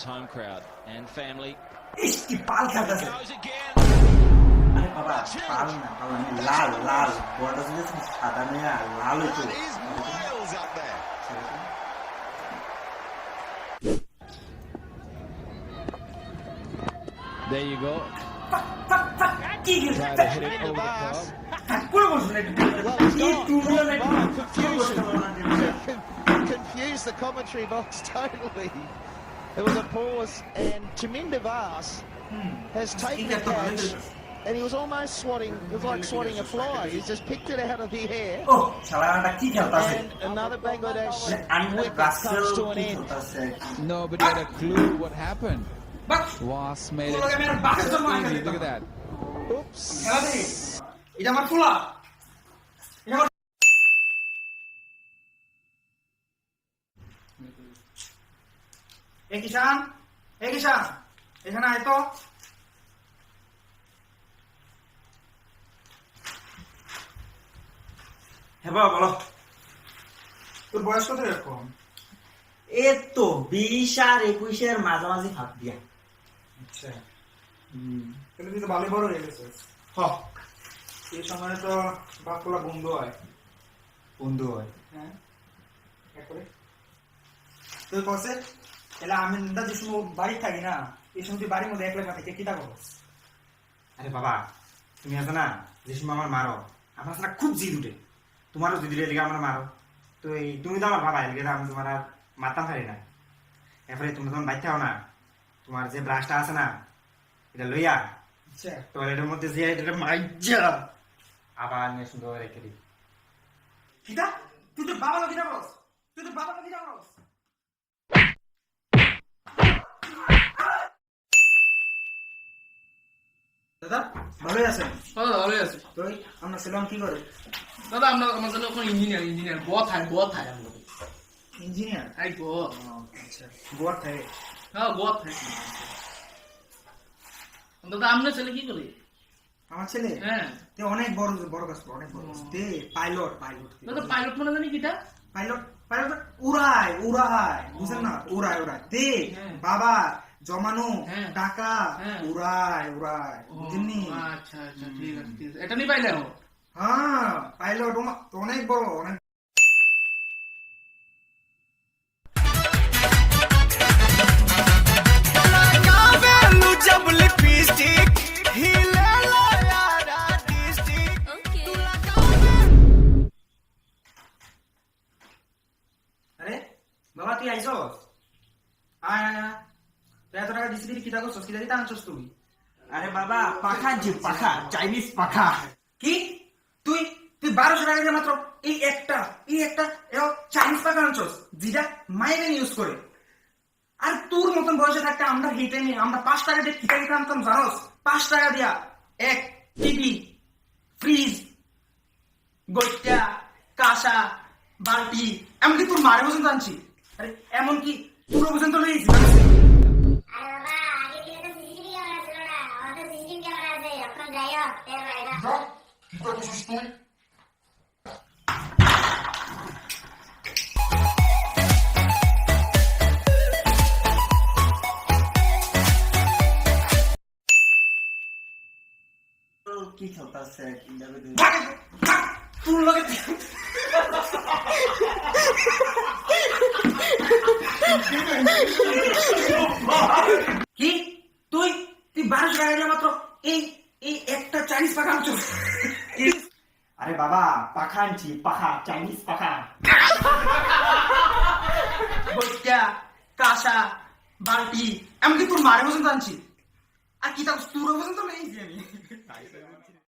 home crowd and family. Iski pal khata se. Goes again. Are baba, pal na, lal, lal. Border se sada nahi hai, lal hai That is miles up there. There you go. Fuck. Ki gil? Try to hit it over the top. Pura bol sunai. Confused the commentary box totally. There was a pause, and Chaminda Vas has taken the catch, and he was almost swatting. It was like swatting a fly. He just picked it out of the air. Oh, shala anda ki khelta se? And another Bangladesh wicket Russell comes to an ki end. khelta se? Nobody had a clue what happened. Was made it so easy. Look at that. Oops. এটা আমার ফুলা এ কিষান এখানে আয় তো হ্যাঁ বাবা বলো তোর বয়স কত এখন এ তো 20 আর 21 এর মাঝামাঝি ভাগ দিয়া আচ্ছা কিন্তু তুই তো ভালো বড় হয়ে গেছিস হ্যাঁ এই সময় তো বাপগুলা বন্ধু হয় হ্যাঁ একবারে তুই কসে তাহলে আমি না যে সময় বাড়ি থাকি না এই সময় তুই বাড়ির মধ্যে একলা থাকে কি তা করো আরে বাবা তুমি আছো না যে সময় আমার মারো আমার না খুব জিদ উঠে তোমারও জিদ উঠে আমার মারো তো এই তুমি তো আমার বাবা এদিকে আমি তোমার আর মারতাম পারি না এরপরে তুমি তখন বাইতে হও না তোমার যে ব্রাশটা আছে না এটা লইয়া টয়লেটের মধ্যে যে এটা মাইজা আবার নিয়ে সুন্দর রেখে দিই কিটা তুই তো বাবা কিটা বলস দাদা ভালোই আছেন হ্যাঁ ভালোই আছে তো আমরা ছিলাম কি করে দাদা আমরা আমাদের ওখানে ইঞ্জিনিয়ার বহুত হয় আমরা ইঞ্জিনিয়ার এই বহুত আচ্ছা গোয়া থাকে হ্যাঁ বহুত হয় দাদা আমরা ছেলে কি করে আমার ছেলে হ্যাঁ তে অনেক বড় কাজ করে অনেক বড় কাজ তে পাইলট দাদা পাইলট মানে জানি কিটা পাইলট উড়ায় বুঝেন না উড়ায় তে বাবা জমানো টাকা উড়ায় বুঝেননি আচ্ছা ঠিক আছে এটা নি পাইলে হ্যাঁ পাইলট অনেক বড় অনেক আরে বাবা তুই আইছস আয় তুই এত টাকা দিছিলি কি টাকা সস্কি দিতে আনছস তুই আরে বাবা পাখা চাইনিজ পাখা কি তুই 1200 টাকা দিয়ে মাত্র এই একটা চাইনিজ পাখা আনছস যেটা মাইরেন ইউজ করে আর তোর মতন বয়সে থাকতে আমরা হিটে নি আমরা 5 টাকা দিয়ে কিটা কিটা আনতাম জানোস 5 টাকা দিয়া এক টিভি ফ্রিজ গোটা কাঁসা বালতি এমনকি তোর মারে পর্যন্ত আনছি আরে এমনকি পুরো পর্যন্ত লইছি কি খেলতেছে তোর লগে কি তুই 1200 টাকা দিয়ে মাত্র এই একটা চাইনিজ পাখা আনছিস আরে বাবা পাখা আনছি চাইনিজ পাখা গোটা কাঁসা বালতি এমনকি তোর মারে পর্যন্ত আনছি আর কি তা তোর পর্যন্ত নেই আমি